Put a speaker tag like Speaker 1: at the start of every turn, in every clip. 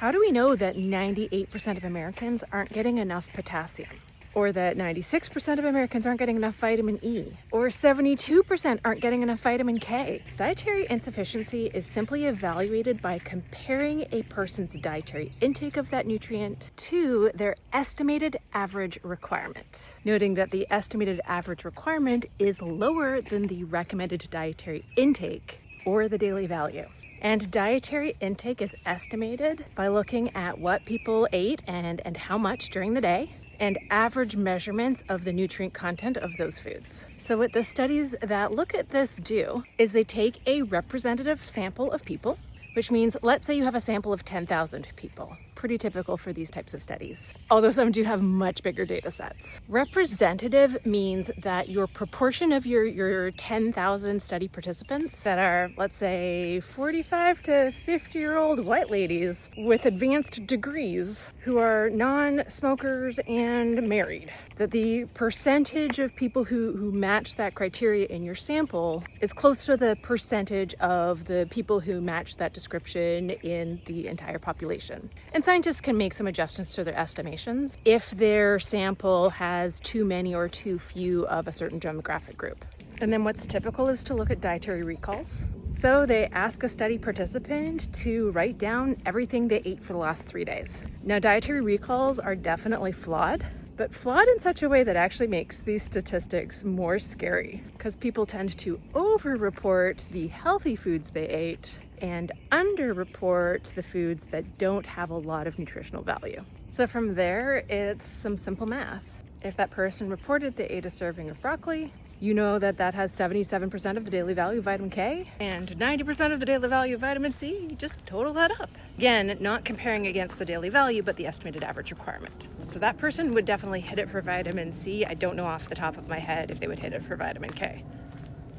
Speaker 1: How do we know that 98% of Americans aren't getting enough potassium? Or that 96% of Americans aren't getting enough vitamin E? Or 72% aren't getting enough vitamin K? Dietary insufficiency is simply evaluated by comparing a person's dietary intake of that nutrient to their estimated average requirement, noting that the estimated average requirement is lower than the recommended dietary intake or the daily value. And dietary intake is estimated by looking at what people ate and how much during the day, and average measurements of the nutrient content of those foods. So what the studies that look at this do is they take a representative sample of people, which means let's say you have a sample of 10,000 people. Pretty typical for these types of studies, although some do have much bigger data sets. Representative means that your proportion of your 10,000 study participants that are, let's say, 45 to 50-year-old white ladies with advanced degrees who are non-smokers and married, that the percentage of people who match that criteria in your sample is close to the percentage of the people who match that description in the entire population. And scientists can make some adjustments to their estimations if their sample has too many or too few of a certain demographic group. And then what's typical is to look at dietary recalls. So they ask a study participant to write down everything they ate for the last 3 days. Now, dietary recalls are definitely flawed, but flawed in such a way that actually makes these statistics more scary, because people tend to over-report the healthy foods they ate and under-report the foods that don't have a lot of nutritional value. So from there, it's some simple math. If that person reported they ate a serving of broccoli, you know that that has 77% of the daily value of vitamin K and 90% of the daily value of vitamin C. You just total that up. Again, not comparing against the daily value, but the estimated average requirement. So that person would definitely hit it for vitamin C. I don't know off the top of my head if they would hit it for vitamin K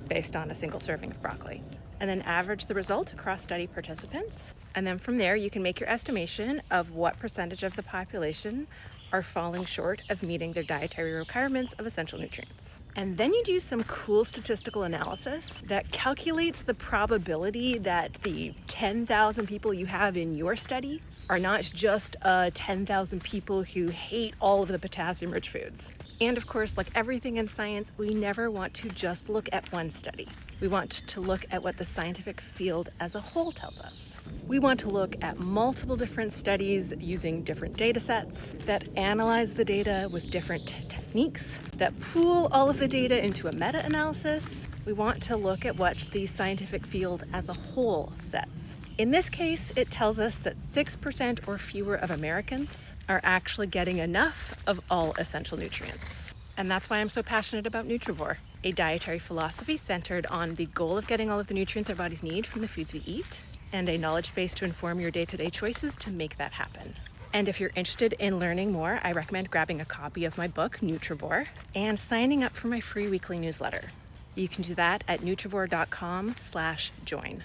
Speaker 1: based on a single serving of broccoli. And then average the result across study participants. And then from there, you can make your estimation of what percentage of the population are falling short of meeting their dietary requirements of essential nutrients. And then you do some cool statistical analysis that calculates the probability that the 10,000 people you have in your study are not just 10,000 people who hate all of the potassium-rich foods. And of course, like everything in science, we never want to just look at one study. We want to look at what the scientific field as a whole tells us. We want to look at multiple different studies using different data sets that analyze the data with different techniques, that pool all of the data into a meta-analysis. We want to look at what the scientific field as a whole says. In this case, it tells us that 6% or fewer of Americans are actually getting enough of all essential nutrients. And that's why I'm so passionate about Nutrivore, a dietary philosophy centered on the goal of getting all of the nutrients our bodies need from the foods we eat, and a knowledge base to inform your day-to-day choices to make that happen. And if you're interested in learning more, I recommend grabbing a copy of my book, Nutrivore, and signing up for my free weekly newsletter. You can do that at nutrivore.com/join.